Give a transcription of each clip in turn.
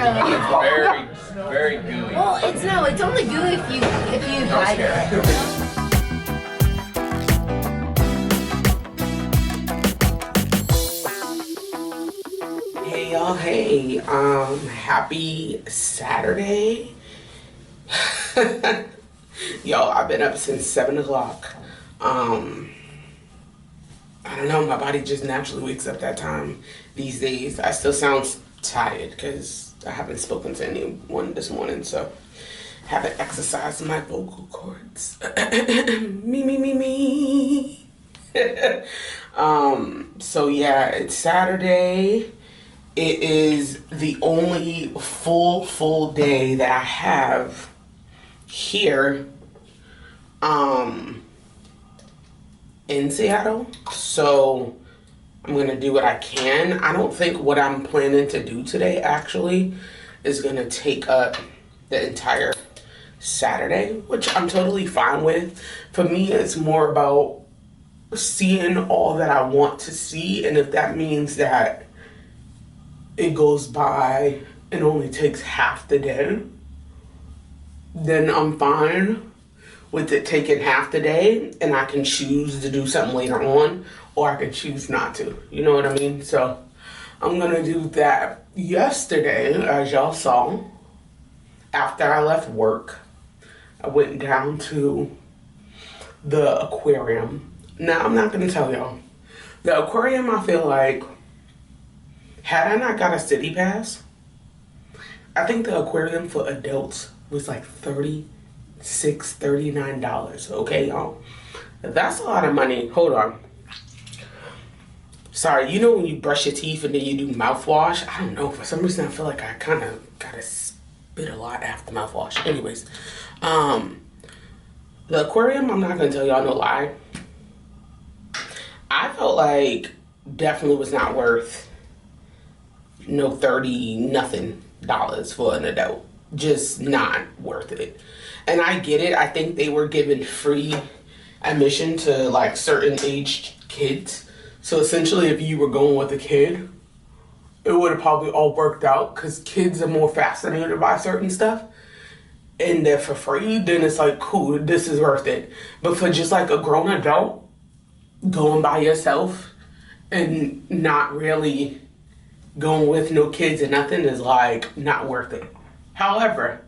It's very, very gooey. Well, it's only gooey if you hide it. Hey y'all, hey, happy Saturday. Yo, I've been up since 7 o'clock. I don't know, my body just naturally wakes up that time these days. I still sound tired because I haven't spoken to anyone this morning, so haven't exercised my vocal cords. me. So yeah, it's Saturday. It is the only full day that I have here in Seattle. So I'm gonna do what I can. I don't think what I'm planning to do today actually is gonna take up the entire Saturday, which I'm totally fine with. For me, it's more about seeing all that I want to see, and if that means that it goes by and only takes half the day, then I'm fine with it taking half the day, and I can choose to do something later on, or I can choose not to. You know what I mean? So I'm gonna do that. Yesterday, as y'all saw, after I left work, I went down to the aquarium. Now, I'm not gonna tell y'all. The aquarium, I feel like, had I not got a city pass, I think the aquarium for adults was like $39, okay, y'all? That's a lot of money. Hold on. Sorry, you know when you brush your teeth and then you do mouthwash? I don't know, for some reason I feel like I kind of gotta spit a lot after mouthwash. Anyways, the aquarium, I'm not gonna tell y'all no lie, I felt like definitely was not worth no $30 nothing for an adult. Just not worth it. And I get it. I think they were giving free admission to like certain aged kids. So essentially, if you were going with a kid, it would have probably all worked out because kids are more fascinated by certain stuff. And they're for free, then it's like, cool, this is worth it. But for just like a grown adult, going by yourself and not really going with no kids or nothing is like not worth it. However,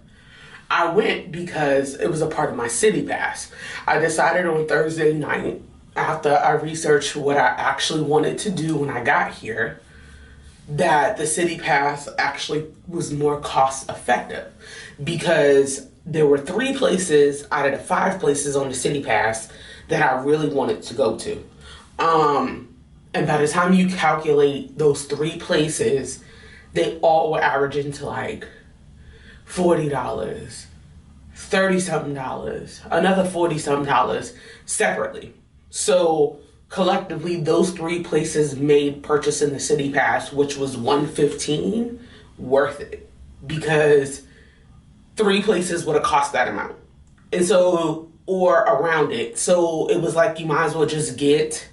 I went because it was a part of my city pass. I decided on Thursday night, after I researched what I actually wanted to do when I got here, that the city pass actually was more cost effective because there were 3 places out of the 5 places on the city pass that I really wanted to go to. And by the time you calculate those 3 places, they all were averaging to like $40, $30-something, another $40-something separately. So collectively, those 3 places made purchasing the city pass, which was $115, worth it because 3 places would have cost that amount. And so, or around it. So it was like you might as well just get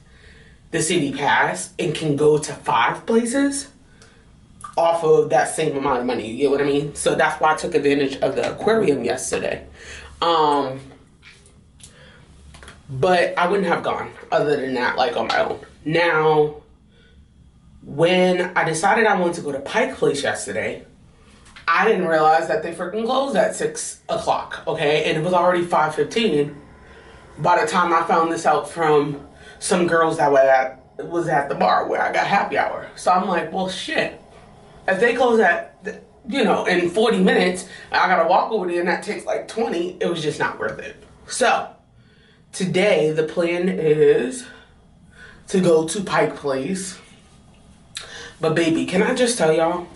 the city pass and can go to 5 places off of that same amount of money. You get what I mean? So that's why I took advantage of the aquarium yesterday. But I wouldn't have gone other than that, like on my own. Now, when I decided I wanted to go to Pike Place yesterday, I didn't realize that they freaking closed at 6 o'clock, okay? And it was already 5:15 by the time I found this out from some girls that was at the bar where I got happy hour. So I'm like, well, shit. If they close at, in 40 minutes, I gotta walk over there and that takes like 20, it was just not worth it. So, today the plan is to go to Pike Place. But baby, can I just tell y'all,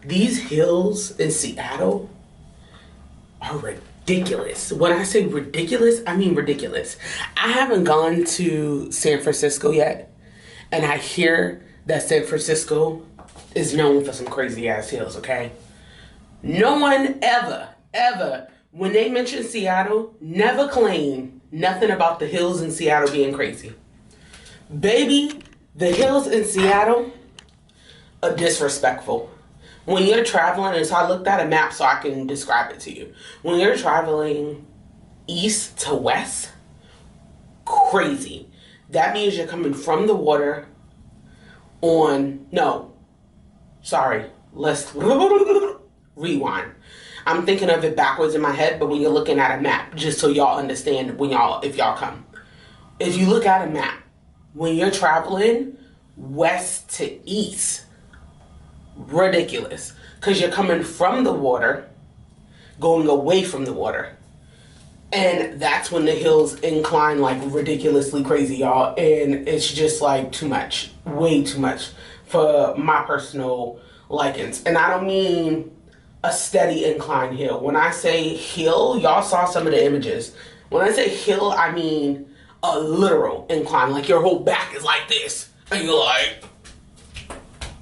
these hills in Seattle are ridiculous. When I say ridiculous, I mean ridiculous. I haven't gone to San Francisco yet, and I hear that San Francisco is known for some crazy ass hills, okay? No one ever, when they mention Seattle, never claim nothing about the hills in Seattle being crazy. Baby, the hills in Seattle are disrespectful. When you're traveling, and so I looked at a map so I can describe it to you. When you're traveling east to west, crazy. That means you're coming from the water on, no, sorry, let's rewind. I'm thinking of it backwards in my head, but when you're looking at a map, just so y'all understand if y'all come. If you look at a map, when you're traveling west to east, ridiculous. Because you're coming from the water, going away from the water. And that's when the hills incline like ridiculously crazy, y'all. And it's just like too much, way too much for my personal likings. And I don't mean a steady incline hill. When I say hill, y'all saw some of the images. When I say hill, I mean a literal incline. Like your whole back is like this. And you're like,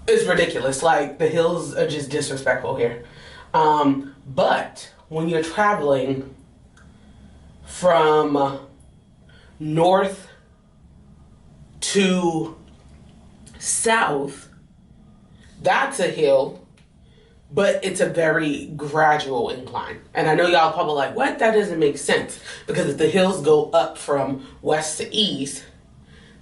it's ridiculous. Like the hills are just disrespectful here. But when you're traveling from north to south, that's a hill, but it's a very gradual incline. And I know y'all probably like, what? That doesn't make sense. Because if the hills go up from west to east,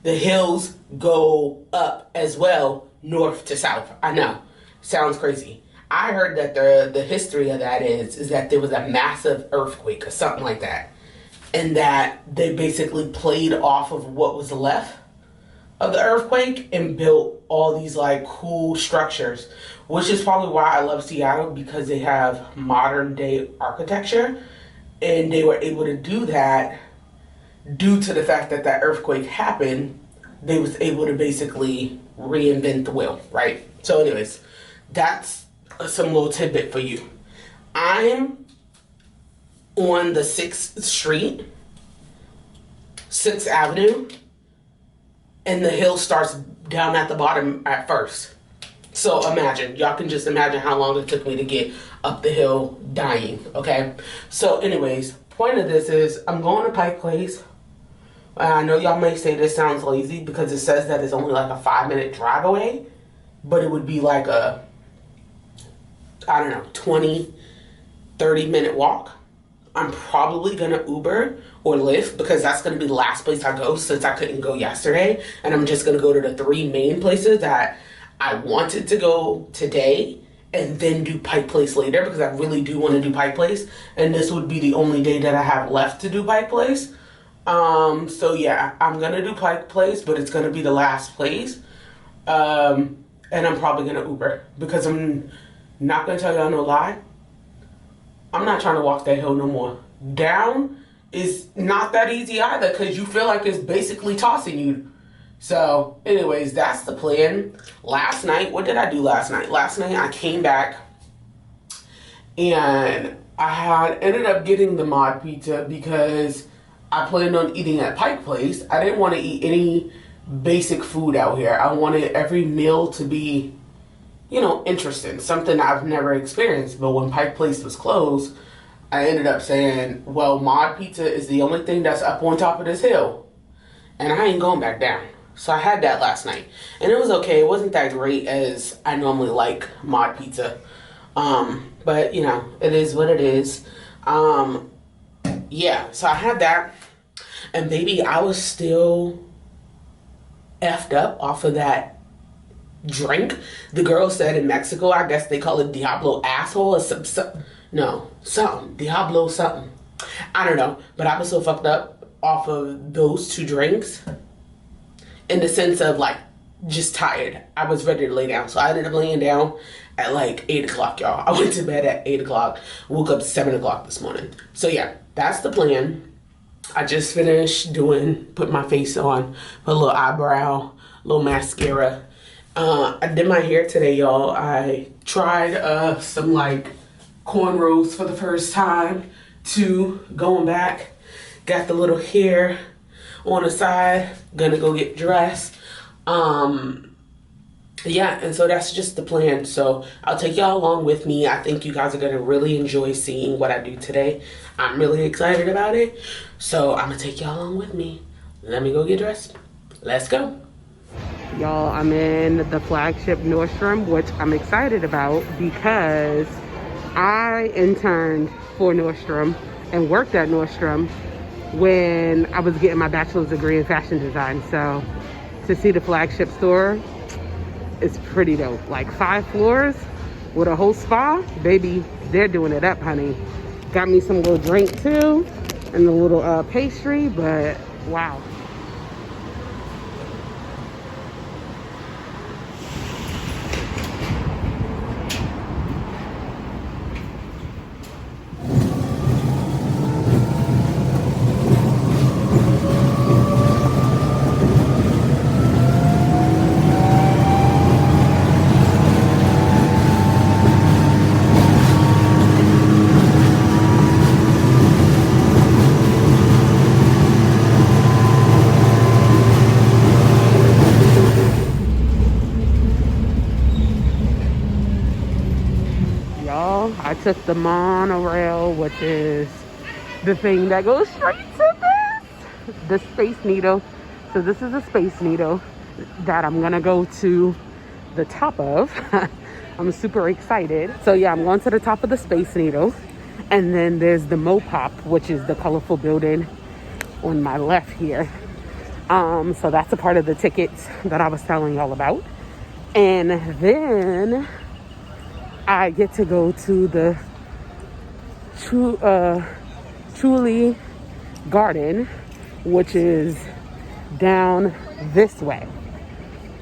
the hills go up as well, north to south. I know, sounds crazy. I heard that the history of that is that there was a massive earthquake or something like that. And that they basically played off of what was left of the earthquake and built all these like cool structures, which is probably why I love Seattle, because they have modern day architecture, and they were able to do that due to the fact that that earthquake happened. They was able to basically reinvent the wheel, right? So anyways, that's some little tidbit for you. I'm on the 6th Street, 6th Avenue, and the hill starts down at the bottom at first. So imagine, y'all can just imagine how long it took me to get up the hill dying, okay? So anyways, point of this is I'm going to Pike Place. I know y'all may say this sounds lazy because it says that it's only like a 5-minute drive away, but it would be like a, I don't know, 20, 30-minute walk. I'm probably going to Uber or Lyft because that's going to be the last place I go since I couldn't go yesterday. And I'm just going to go to the 3 main places that I wanted to go today and then do Pike Place later, because I really do want to do Pike Place. And this would be the only day that I have left to do Pike Place. So yeah, I'm going to do Pike Place, but it's going to be the last place. And I'm probably going to Uber because I'm not going to tell y'all no lie. I'm not trying to walk that hill no more. Down is not that easy either because you feel like it's basically tossing you. So anyways, that's the plan. Last night, what did I do last night? Last night I came back and I had ended up getting the mod pizza because I planned on eating at Pike Place. I didn't want to eat any basic food out here. I wanted every meal to be, you know, interesting, something I've never experienced. But when Pike Place was closed, I ended up saying, well, mod pizza is the only thing that's up on top of this hill, and I ain't going back down. So I had that last night, and it was okay. It wasn't that great as I normally like mod pizza, but you know, it is what it is. Yeah, so I had that, and baby, I was still effed up off of that drink. The girl said in Mexico, I guess they call it Diablo asshole or something. Diablo something. I don't know, but I was so fucked up off of those 2 drinks in the sense of like just tired. I was ready to lay down, so I ended up laying down at like 8 o'clock, y'all. I went to bed at 8 o'clock, woke up 7 o'clock this morning. So yeah, that's the plan. I just finished put my face on, put a little eyebrow, little mascara. I did my hair today, y'all. I tried some like cornrows for the first time, too. Going back, got the little hair on the side, gonna go get dressed. Yeah, and so that's just the plan. So I'll take y'all along with me. I think you guys are gonna really enjoy seeing what I do today. I'm really excited about it, so I'm gonna take y'all along with me. Let me go get dressed. Let's go. Y'all, I'm in the flagship Nordstrom, which I'm excited about because I interned for Nordstrom and worked at Nordstrom when I was getting my bachelor's degree in fashion design. So to see the flagship store is pretty dope. Like 5 floors with a whole spa, baby, they're doing it up, honey. Got me some little drink too and a little pastry, but wow. I took the monorail, which is the thing that goes straight to the Space Needle. So this is a Space Needle that I'm gonna go to the top of. I'm super excited. So yeah, I'm going to the top of the Space Needle. And then there's the Mopop, which is the colorful building on my left here. So that's a part of the tickets that I was telling y'all about. And then I get to go to the Truly Garden, which is down this way.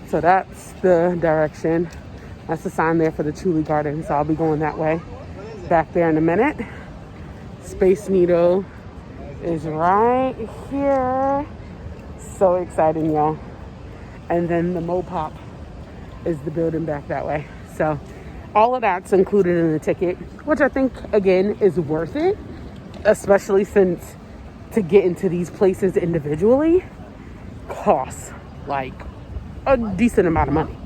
So that's the direction. That's the sign there for the Truly Garden. So I'll be going that way. Back there in a minute. Space Needle is right here. So exciting, y'all. And then the Mopop is the building back that way. So all of that's included in the ticket, which I think, again, is worth it, especially since to get into these places individually costs like a decent amount of money.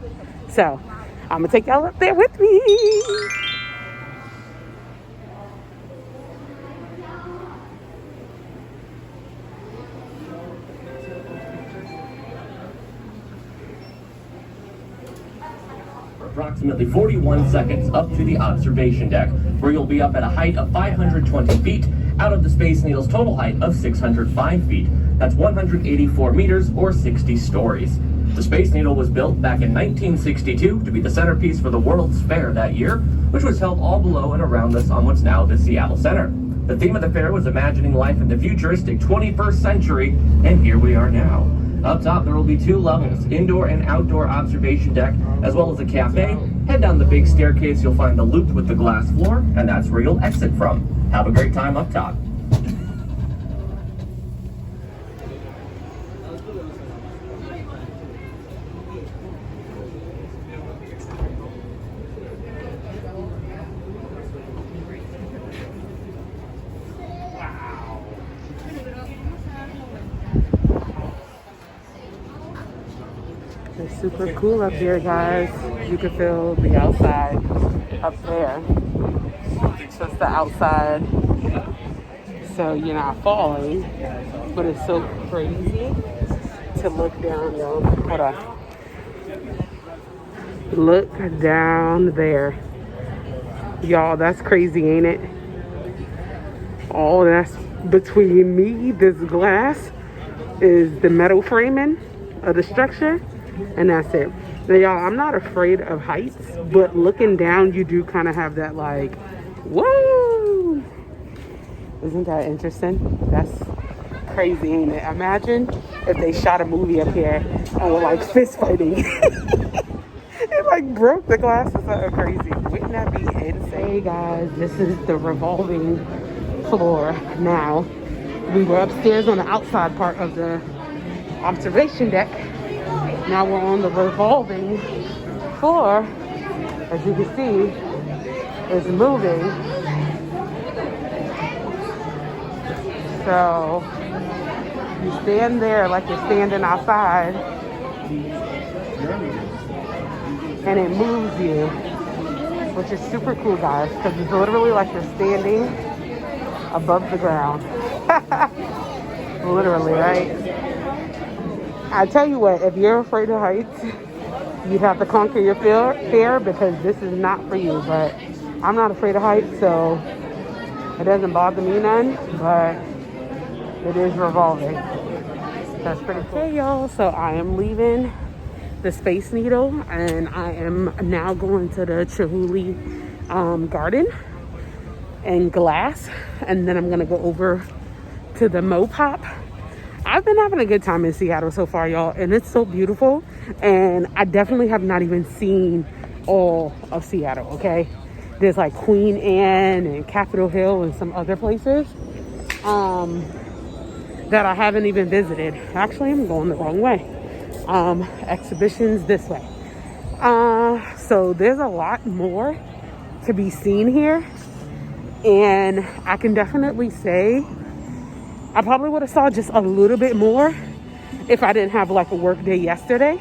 So I'm gonna take y'all up there with me. Approximately 41 seconds up to the observation deck, where you'll be up at a height of 520 feet out of the Space Needle's total height of 605 feet. That's 184 meters or 60 stories. The Space Needle was built back in 1962 to be the centerpiece for the World's Fair that year, which was held all below and around us on what's now the Seattle Center. The theme of the fair was imagining life in the futuristic 21st century, and here we are now. Up top, there will be 2 levels, indoor and outdoor observation deck, as well as a cafe. Head down the big staircase, you'll find the loop with the glass floor, and that's where you'll exit from. Have a great time up top. It's super cool up here, guys. You can feel the outside up there. It's just the outside, so you're not falling, but it's so crazy to look down, y'all. Hold on. Look down there. Y'all, that's crazy, ain't it? All that's between me, this glass, is the metal framing of the structure. And that's it. Now, y'all, I'm not afraid of heights, but looking down, you do kind of have that like, whoa! Isn't that interesting? That's crazy, ain't it? Imagine if they shot a movie up here and were like fist fighting. It like broke the glass or something crazy. Wouldn't that be insane? Hey guys, this is the revolving floor now. We were upstairs on the outside part of the observation deck. Now we're on the revolving floor. As you can see, it's moving. So you stand there like you're standing outside, and it moves you, which is super cool, guys, because it's literally like you're standing above the ground. Literally, right? I tell you what, if you're afraid of heights, you'd have to conquer your fear because this is not for you. But I'm not afraid of heights, so it doesn't bother me none. But it is revolving. That's pretty cool. Hey y'all, so I am leaving the Space Needle and I am now going to the Chihuly garden and glass, and then I'm gonna go over to the Mopop. I've been having a good time in Seattle so far, y'all, and it's so beautiful. And I definitely have not even seen all of Seattle, okay? There's like Queen Anne and Capitol Hill and some other places that I haven't even visited. Actually, I'm going the wrong way. Exhibitions this way. So there's a lot more to be seen here. And I can definitely say I probably would have saw just a little bit more if I didn't have like a work day yesterday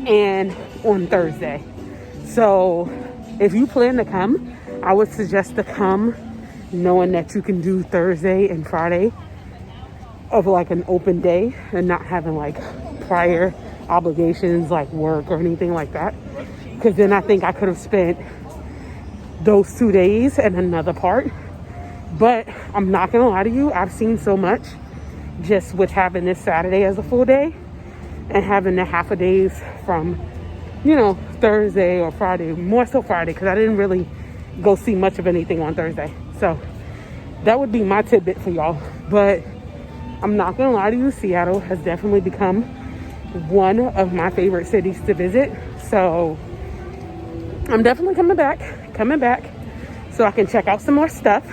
and on Thursday. So if you plan to come, I would suggest to come knowing that you can do Thursday and Friday of like an open day and not having like prior obligations like work or anything like that. Because then I think I could have spent those 2 days in another part. But I'm not gonna lie to you, I've seen so much just with having this Saturday as a full day and having the half a days from, you know, Thursday or Friday, more so Friday, because I didn't really go see much of anything on Thursday. So that would be my tidbit for y'all. But I'm not gonna lie to you, Seattle has definitely become one of my favorite cities to visit. So I'm definitely coming back so I can check out some more stuff.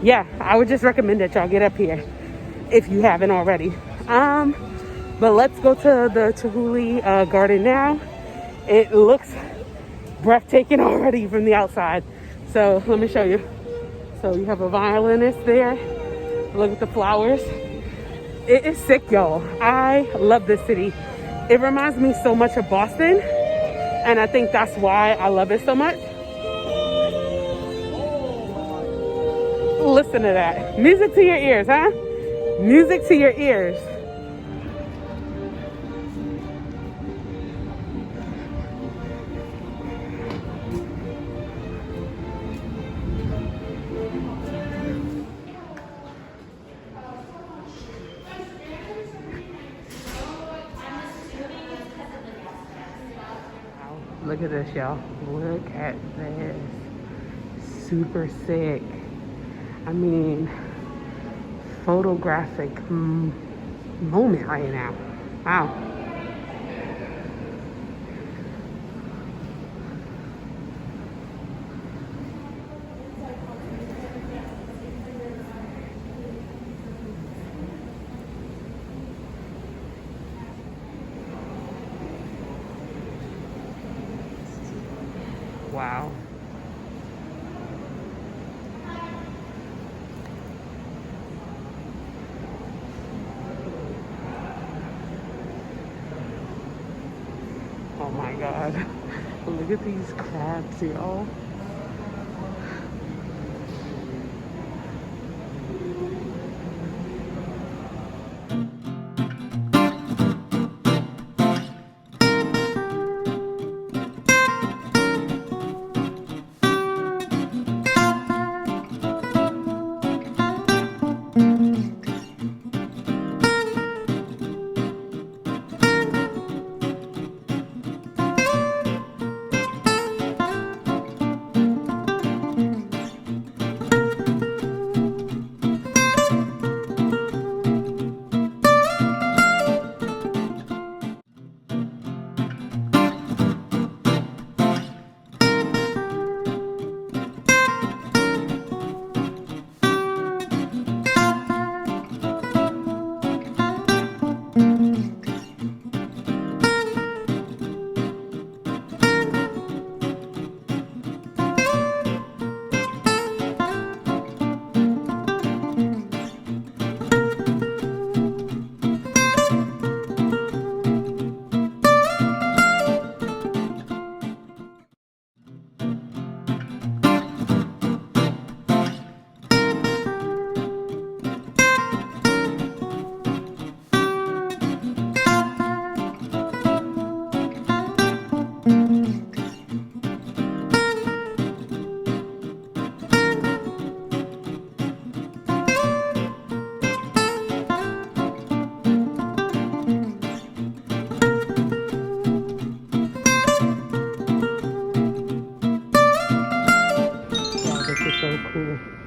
Yeah, I would just recommend that y'all get up here if you haven't already. But let's go to the Chihuly garden now. It looks breathtaking already from the outside. So let me show you. So you have a violinist there. Look at the flowers. It is sick, y'all. I love this city. It reminds me so much of Boston, and I think that's why I love it so much. Listen to that. Music to your ears, huh? Music to your ears. Look at this, y'all. Look at this. Super sick. I mean, photographic moment right now. Wow. Wow. Oh my God. Look at these crabs, y'all.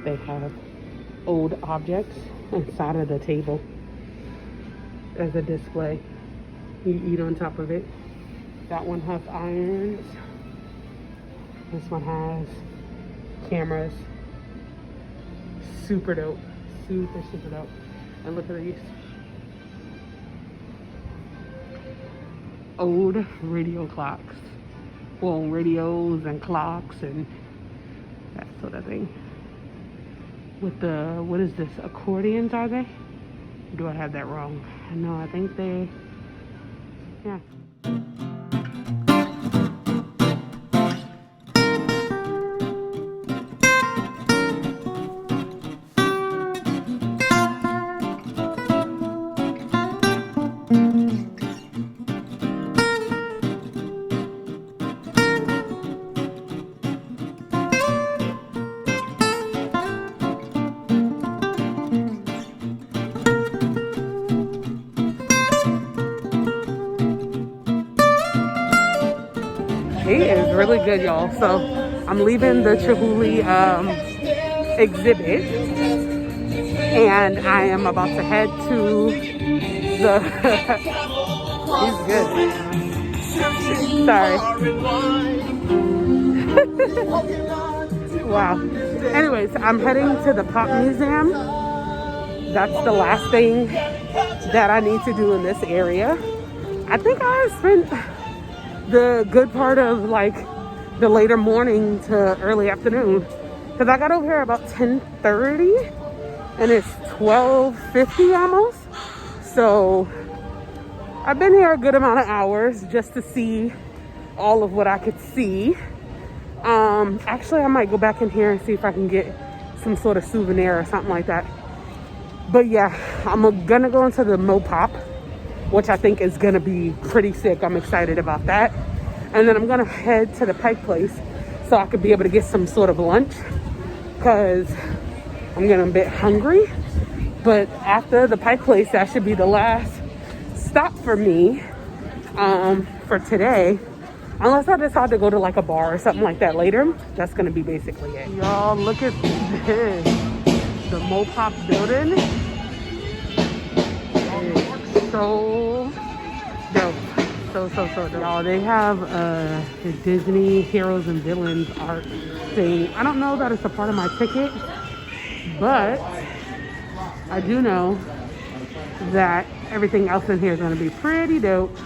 they have old objects inside of the table as a display. You eat on top of it. That one has irons. This one has cameras. Super dope. Super, super dope. And look at these. Old radio clocks. Well, radios and clocks and that sort of thing. With the, what is this? Accordions, are they? Do I have that wrong? No, I think they, yeah. It is really good, y'all. So I'm leaving the Chihuly exhibit, and I am about to head to the. He's good. Sorry. Wow. Anyways, I'm heading to the Pop Museum. That's the last thing that I need to do in this area. I think I spent the good part of like the later morning to early afternoon, because I got over here about 10:30 and it's 12:50 almost. So I've been here a good amount of hours just to see all of what I could see. Actually, I might go back in here and see if I can get some sort of souvenir or something like that. But yeah, I'm gonna go into the Mopop, which I think is gonna be pretty sick. I'm excited about that. And then I'm gonna head to the Pike place so I could be able to get some sort of lunch, because I'm getting a bit hungry. But after the Pike place, that should be the last stop for me for today. Unless I decide to go to like a bar or something like that later. That's gonna be basically it. Y'all, look at this. The Mopop building. It's so dope. So dope. Y'all, they have the Disney Heroes and Villains art thing. I don't know that it's a part of my ticket, but I do know that everything else in here is gonna be pretty dope.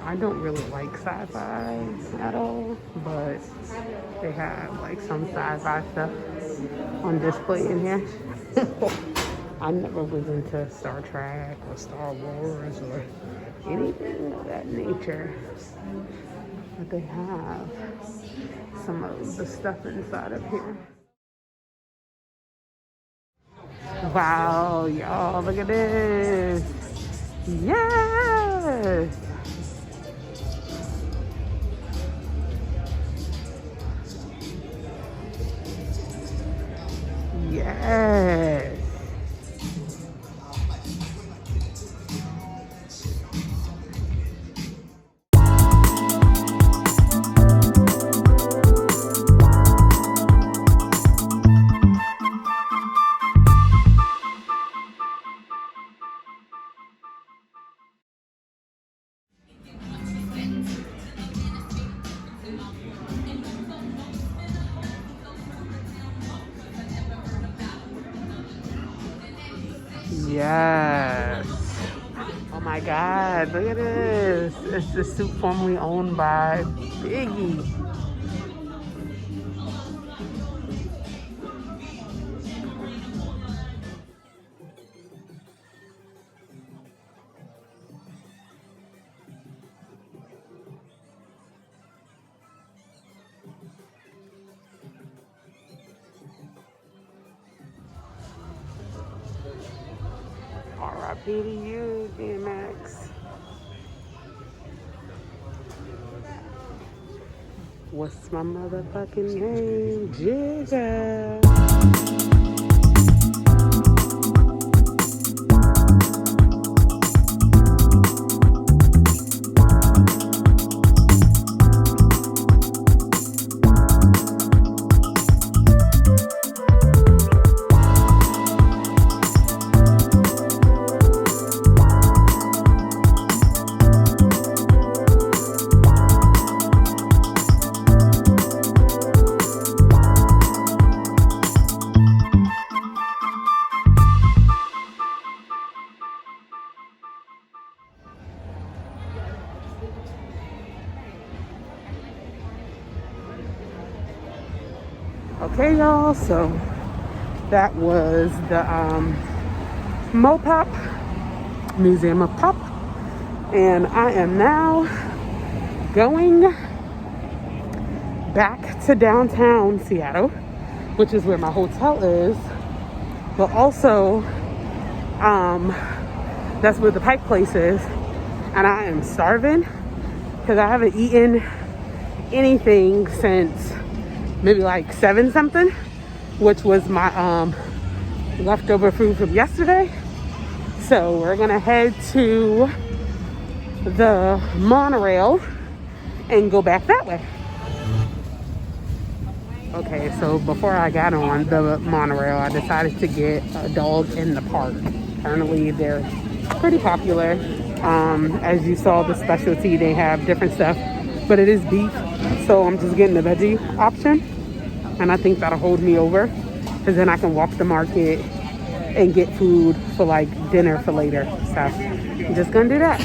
I don't really like sci-fi at all, but they have like some sci-fi stuff on display in here. I never was into Star Trek or Star Wars or anything of that nature, but they have some of the stuff inside of here. Wow, y'all, look at this. Yes! Yes. Yes. Oh my God, look at this. It's the suit formerly owned by Biggie. R.I.P. to you, DMX. What's my motherfucking name? Jigga. Okay, y'all, so that was the Mopop, Museum of Pop, and I am now going back to downtown Seattle, which is where my hotel is, but also that's where the Pike place is, and I am starving because I haven't eaten anything since maybe like 7 something, which was my leftover food from yesterday. So we're gonna head to the monorail and go back that way. Okay, so before I got on the monorail, I decided to get a dog in the park. Apparently they're pretty popular. As you saw, the specialty, they have different stuff, but it is beef, so I'm just getting the veggie option, and I think that'll hold me over, because then I can walk the market and get food for like dinner for later. So I'm just gonna do that.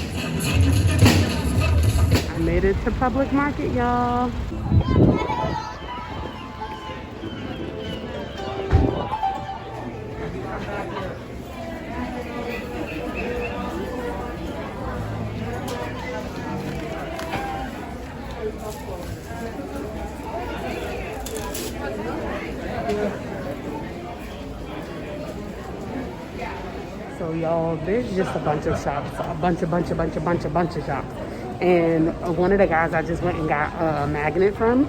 I made it to Public Market, y'all. So y'all, there's just a bunch of shops, a bunch of shops. And one of the guys I just went and got a magnet from,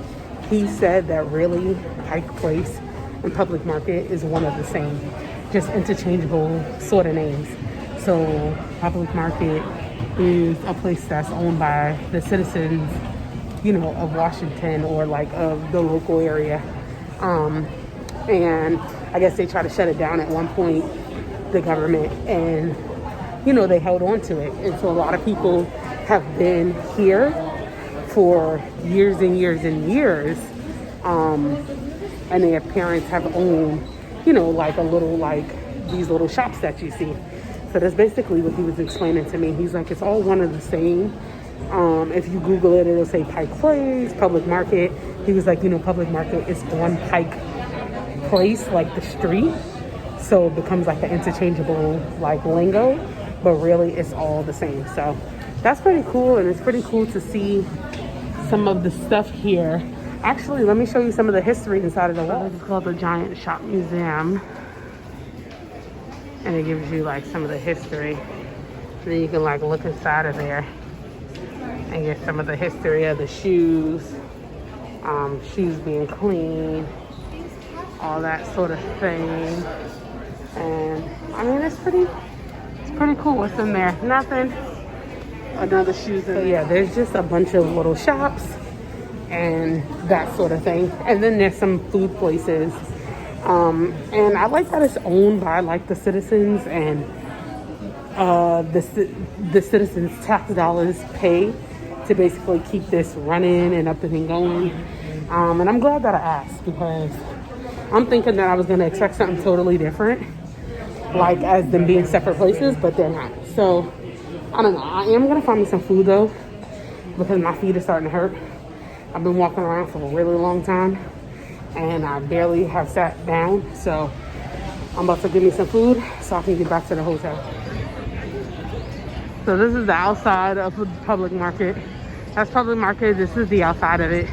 he said that really Pike Place and Public Market is one of the same, just interchangeable sort of names. So Public Market is a place that's owned by the citizens, you know, of Washington, or like of the local area. And I guess they tried to shut it down at one point, the government, and you know, they held on to it. And so a lot of people have been here for years and years and years, and their parents have owned, you know, like a little, like these little shops that you see. So that's basically what he was explaining to me. He's like, it's all one of the same. If you Google it, it'll say Pike Place, Public Market. He was like, you know, Public Market is on Pike Place, like the street. So it becomes like an interchangeable like lingo, but really it's all the same. So that's pretty cool, and it's pretty cool to see some of the stuff here. Actually, let me show you some of the history inside of the wall. This is called the Giant Shop Museum, and it gives you like some of the history. And then you can like look inside of there and get some of the history of the shoes, shoes being clean, all that sort of thing. And I mean, it's pretty cool. What's in there? Nothing. Another shoes in there. Yeah, there's just a bunch of little shops and that sort of thing. And then there's some food places. And I like that it's owned by like the citizens, and the citizens' tax dollars pay to basically keep this running and up and going. And I'm glad that I asked, because I'm thinking that I was gonna expect something totally different, like as them being separate places, but they're not. So I don't know. I am gonna find me some food though, because my feet are starting to hurt. I've been walking around for a really long time, and I barely have sat down. So I'm about to get me some food so I can get back to the hotel. So this is the outside of the Public Market. That's Public Market. This is the outside of it.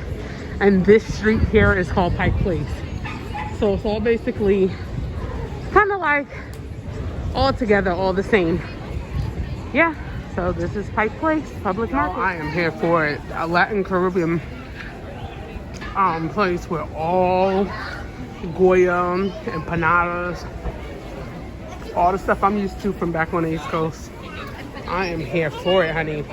And this street here is called Pike Place. So it's all basically kind of like all together, all the same. Yeah, so this is Pike Place, Public Market. I am here for it. A Latin Caribbean place where all Goya, empanadas, all the stuff I'm used to from back on the East Coast. I am here for it, honey.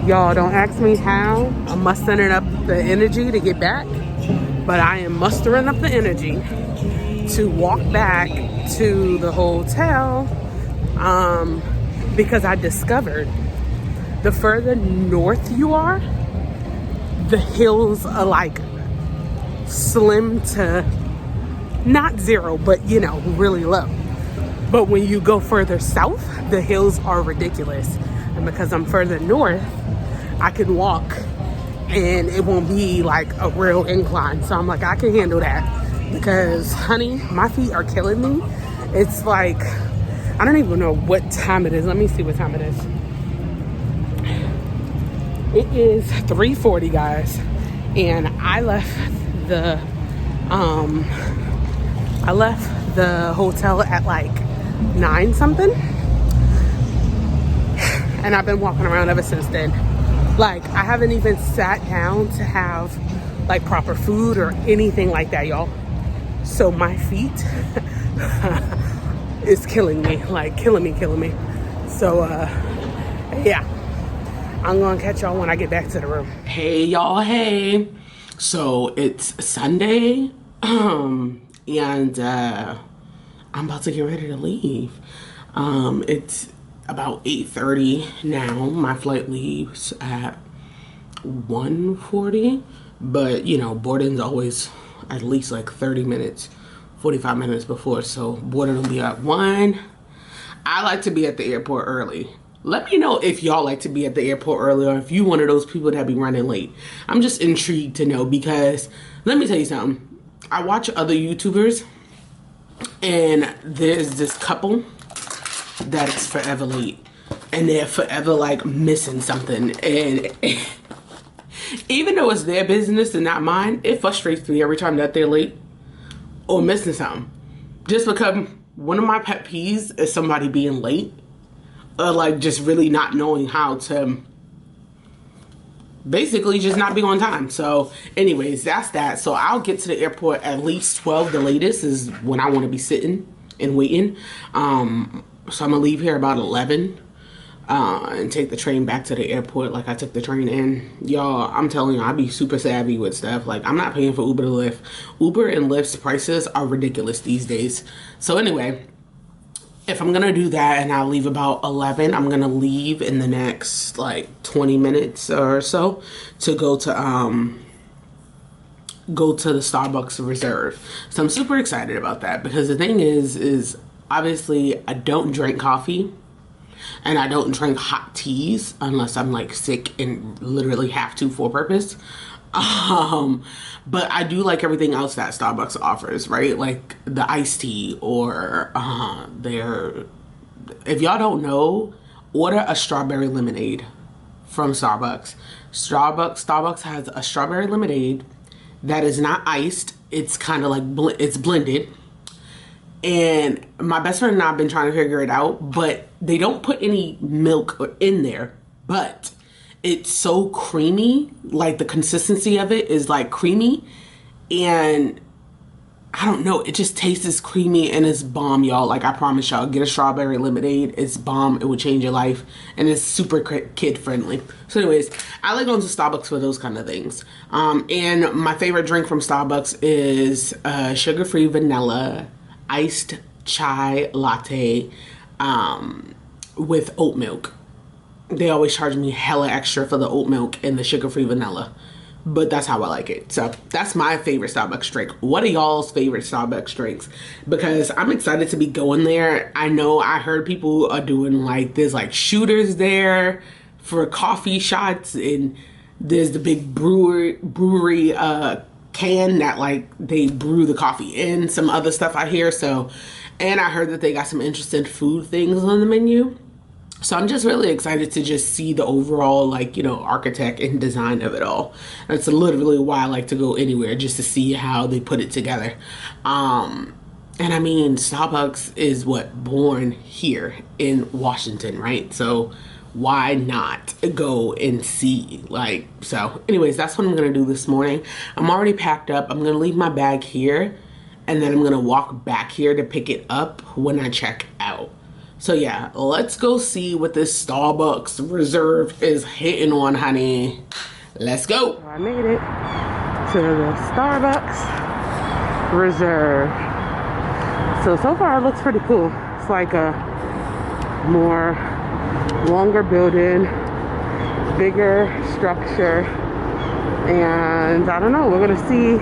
Y'all, don't ask me how I'm mustering up the energy to get back, but I am mustering up the energy to walk back to the hotel because I discovered the further north you are, the hills are like slim to not zero, but you know, really low. But when you go further south, the hills are ridiculous. And because I'm further north, I can walk and it won't be like a real incline. So I'm like, I can handle that because, honey, my feet are killing me. It's like, I don't even know what time it is. Let me see what time it is. It is 3:40, guys. And I left the hotel at like 9 something. And I've been walking around ever since then. Like, I haven't even sat down to have like proper food or anything like that, y'all. So my feet is killing me, like killing me. So yeah, I'm gonna catch y'all when I get back to the room. Hey y'all, hey. So it's Sunday, and I'm about to get ready to leave. It's about 8:30 now. My flight leaves at 1:40, but you know, boarding's always at least like 30 minutes, 45 minutes before, so boarding will be at 1. I like to be at the airport early. Let me know if y'all like to be at the airport early, or if you one of those people that be running late. I'm just intrigued to know, because let me tell you something. I watch other YouTubers, and there's this couple that is forever late, and they're forever like missing something, and even though it's their business and not mine, it frustrates me every time that they're late or missing something. Just because one of my pet peeves is somebody being late, or like just really not knowing how to basically just not be on time. So anyways, that's that. So I'll get to the airport at least 12, the latest is when I want to be sitting and waiting. So I'm gonna leave here about 11 and take the train back to the airport like I took the train in. Y'all, I'm telling you, I be super savvy with stuff. Like, I'm not paying for Uber to Lyft. Uber and Lyft's prices are ridiculous these days. So anyway, if I'm gonna do that and I leave about 11, I'm gonna leave in the next like 20 minutes or so to go to the Starbucks Reserve. So I'm super excited about that, because the thing is obviously I don't drink coffee and I don't drink hot teas unless I'm like sick and literally have to for purpose. But I do like everything else that Starbucks offers, right? Like the iced tea, or if y'all don't know, order a strawberry lemonade from Starbucks. Starbucks has a strawberry lemonade that is not iced. It's kind of like it's blended. And my best friend and I have been trying to figure it out, but they don't put any milk in there, but it's so creamy. Like, the consistency of it is like creamy, and I don't know, it just tastes creamy and it's bomb, y'all. Like, I promise y'all, get a strawberry lemonade. It's bomb. It would change your life, and it's super kid friendly. So anyways, I like going to Starbucks for those kind of things. And my favorite drink from Starbucks is sugar-free vanilla iced chai latte with oat milk. They always charge me hella extra for the oat milk and the sugar-free vanilla, but that's how I like it. So that's my favorite Starbucks drink. What are y'all's favorite Starbucks drinks? Because I'm excited to be going there. I know I heard people are doing like, there's like shooters there for coffee shots, and there's the big brewery can that like they brew the coffee in, some other stuff I hear. So, and I heard that they got some interesting food things on the menu. So I'm just really excited to just see the overall, like, you know, architect and design of it all. That's literally why I like to go anywhere, just to see how they put it together. And I mean, Starbucks is born here in Washington, right? So why not go and see? Like, so anyways, that's what I'm gonna do this morning. I'm already packed up. I'm gonna leave my bag here, and then I'm gonna walk back here to pick it up when I check out. So yeah, let's go see what this Starbucks Reserve is hitting on, honey. Let's go. I made it to the Starbucks Reserve. So far it looks pretty cool. It's like a more longer building, bigger structure, and I don't know, we're gonna see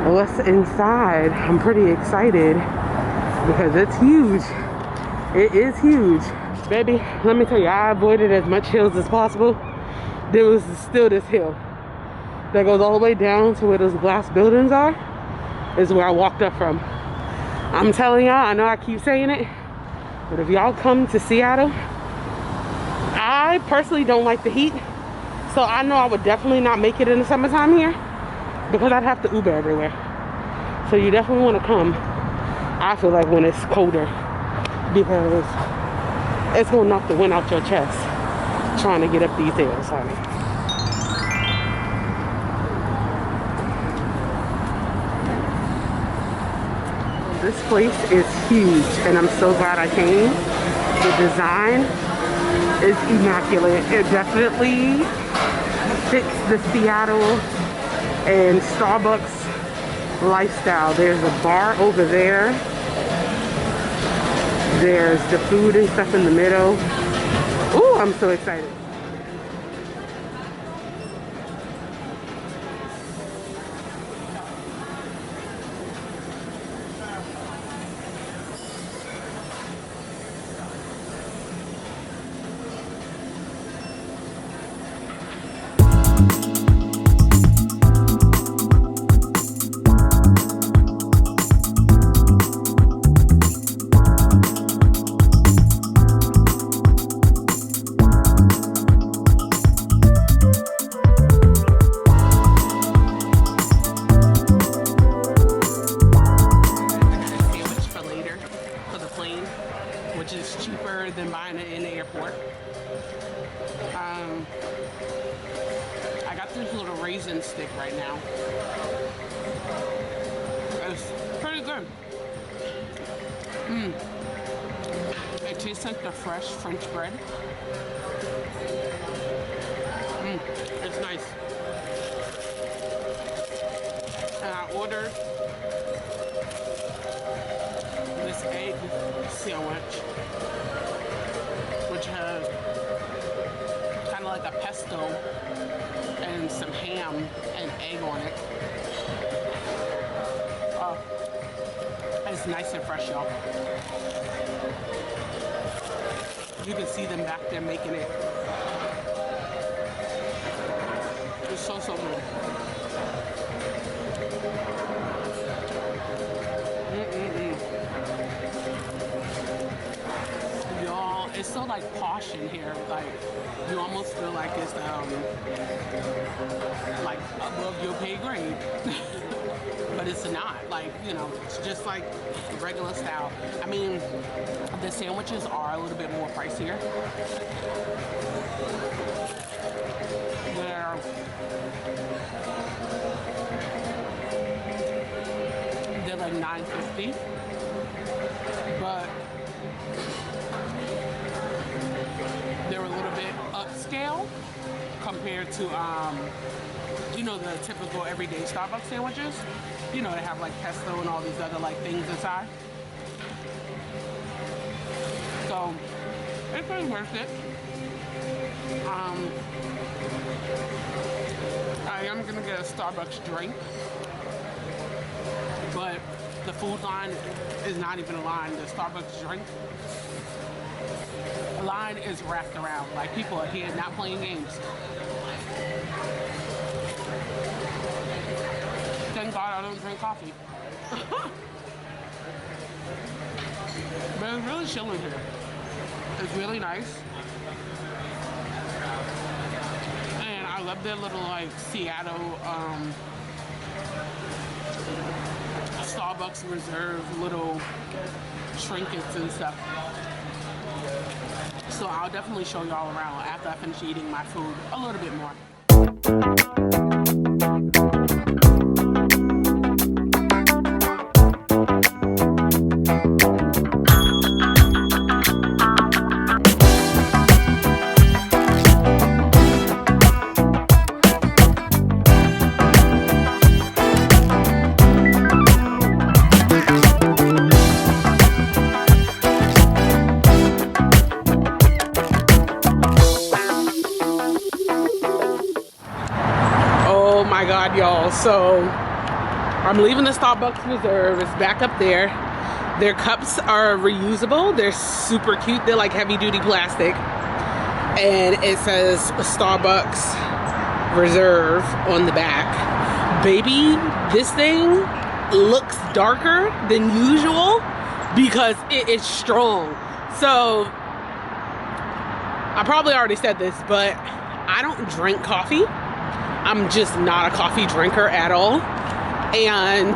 what's inside. I'm pretty excited because it's huge. It is huge. Baby, let me tell you, I avoided as much hills as possible. There was still this hill that goes all the way down to where those glass buildings are, is where I walked up from. I'm telling y'all, I know I keep saying it, but if y'all come to Seattle, I personally don't like the heat, so I know I would definitely not make it in the summertime here because I'd have to Uber everywhere. So you definitely want to come, I feel like, when it's colder, because it's going to knock the wind out your chest trying to get up these hills, honey. This place is huge, and I'm so glad I came. The design is immaculate. It definitely fits the Seattle and Starbucks lifestyle. There's a bar over there. There's the food and stuff in the middle. Ooh, I'm so excited. Stick right now. It's pretty good. It tastes like the fresh French bread. It's nice. And I ordered this egg sandwich, which has kind of like a pesto and some ham and egg on it. It's nice and fresh, y'all. You can see them back there making it. It's so good. Y'all, it's so like posh in here. Like, you almost feel like it's like above your pay grade. But it's not. Like, you know, it's just like regular style. I mean, the sandwiches are a little bit more pricier. They're like $9.50, but they're a little bit upscale compared to you know, the typical everyday Starbucks sandwiches. You know, they have like pesto and all these other like things inside. So it's pretty worth it. I am gonna get a Starbucks drink, but the food line is not even a line. The Starbucks drink line is wrapped around. Like, people are here not playing games. Thank God I don't drink coffee. But it's really chilling here. It's really nice. And I love their little like Seattle Starbucks Reserve little trinkets and stuff. So I'll definitely show y'all around after I finish eating my food a little bit more. God, y'all. So I'm leaving the Starbucks Reserve. It's back up there. Their cups are reusable. They're super cute. They're like heavy duty plastic. And it says Starbucks Reserve on the back. Baby, this thing looks darker than usual because it is strong. So I probably already said this, but I don't drink coffee. I'm just not a coffee drinker at all. And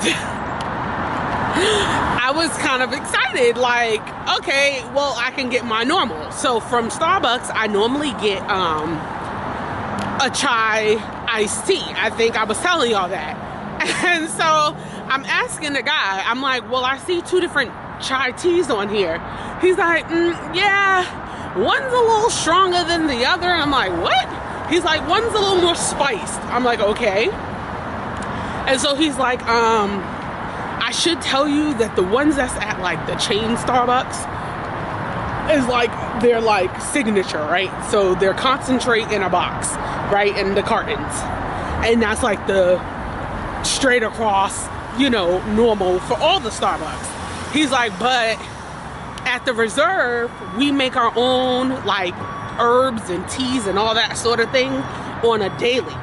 I was kind of excited, like, okay, well, I can get my normal. So from Starbucks, I normally get a chai iced tea. I think I was telling y'all that. And so I'm asking the guy, I'm like, well, I see 2 different chai teas on here. He's like, yeah, one's a little stronger than the other. And I'm like, what? He's like, one's a little more spiced. I'm like, okay. And so he's like, I should tell you that the ones that's at like the chain Starbucks is like, they're like signature, right? So they're concentrate in a box, right? In the cartons. And that's like the straight across, you know, normal for all the Starbucks. He's like, but at the Reserve, we make our own like herbs and teas and all that sort of thing on a daily.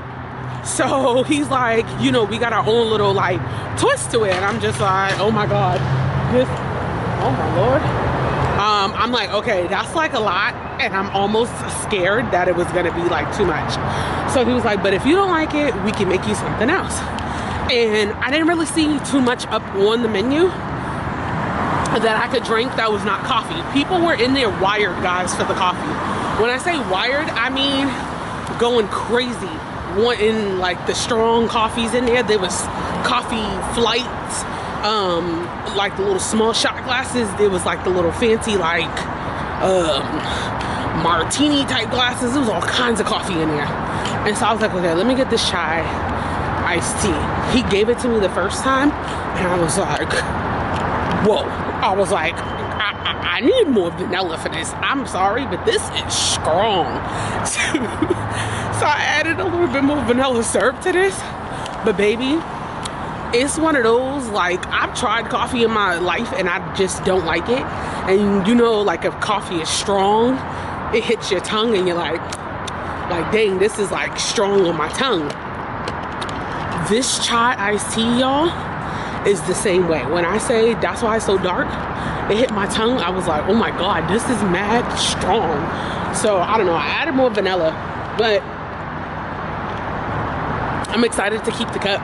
So he's like, you know, we got our own little like twist to it. And I'm just like, oh my God, this, oh my Lord. I'm like, okay, that's like a lot. And I'm almost scared that it was gonna be like too much. So he was like, but if you don't like it, we can make you something else. And I didn't really see too much up on the menu that I could drink that was not coffee. People were in there wired, guys, for the coffee. When I say wired, I mean going crazy. Wanting like the strong coffees in there. There was coffee flights, like the little small shot glasses. There was like the little fancy like martini type glasses. There was all kinds of coffee in there. And so I was like, okay, let me get this chai iced tea. He gave it to me the first time and I was like, whoa. I was like, I need more vanilla for this. I'm sorry, but this is strong. So I added a little bit more vanilla syrup to this. But baby, it's one of those, like, I've tried coffee in my life and I just don't like it. And you know, like if coffee is strong, it hits your tongue and you're like dang, this is like strong on my tongue. This chai iced tea, y'all, is the same way. When I say that's why it's so dark, it hit my tongue. I was like, oh my God, this is mad strong. So I don't know, I added more vanilla, but I'm excited to keep the cup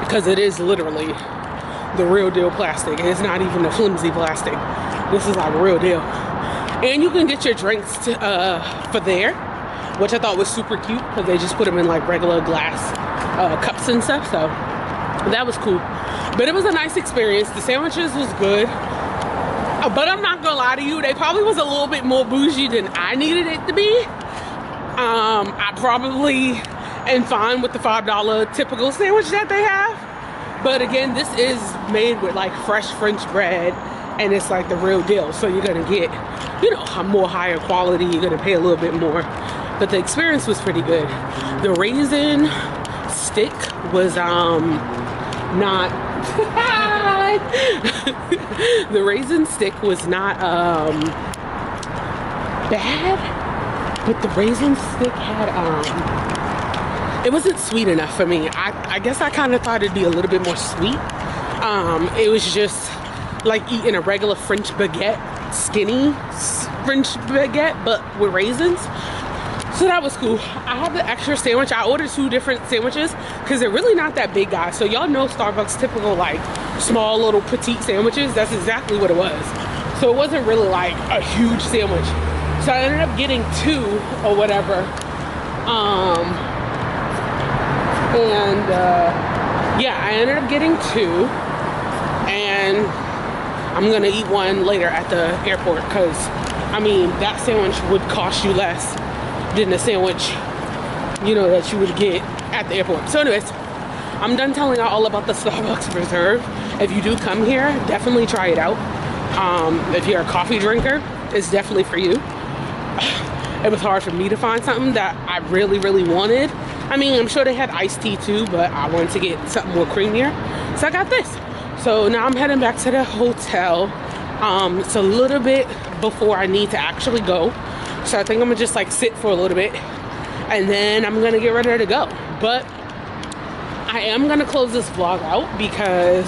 because it is literally the real deal plastic. It's not even the flimsy plastic. This is like real deal. And you can get your drinks for there, which I thought was super cute because they just put them in like regular glass cups and stuff. So that was cool. But it was a nice experience. The sandwiches was good. But I'm not gonna lie to you, they probably was a little bit more bougie than I needed it to be. I probably am fine with the $5 typical sandwich that they have. But again, this is made with like fresh French bread and it's like the real deal. So you're gonna get, you know, a more higher quality, you're gonna pay a little bit more. But the experience was pretty good. The raisin stick was not the raisin stick was not bad, but the raisin stick had it wasn't sweet enough for me. I guess I kind of thought it'd be a little bit more sweet. It was just like eating a regular French baguette, skinny French baguette, but with raisins. So that was cool. I had the extra sandwich. I ordered 2 different sandwiches because they're really not that big, guys. So y'all know Starbucks typical like small little petite sandwiches. That's exactly what it was. So it wasn't really like a huge sandwich. So I ended up getting 2 or whatever. Yeah, I ended up getting 2. And I'm gonna eat one later at the airport because I mean that sandwich would cost you less than the sandwich, you know, that you would get at the airport. So anyways, I'm done telling y'all all about the Starbucks Reserve. If you do come here, definitely try it out. If you're a coffee drinker, it's definitely for you. It was hard for me to find something that I really, really wanted I mean, I'm sure they had iced tea too, but I wanted to get something more creamier, so I got this. So now I'm heading back to the hotel. It's a little bit before I need to actually go, so I think I'm gonna just like sit for a little bit and then I'm gonna get ready to go. But I am gonna close this vlog out because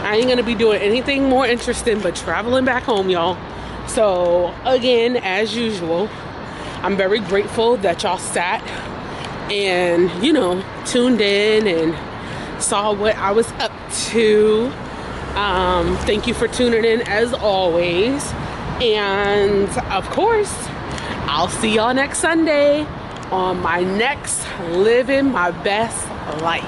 I ain't gonna be doing anything more interesting but traveling back home, y'all. So again, as usual, I'm very grateful that y'all sat and, you know, tuned in and saw what I was up to. Thank you for tuning in as always, and of course I'll see y'all next Sunday on my next Living My Best Life.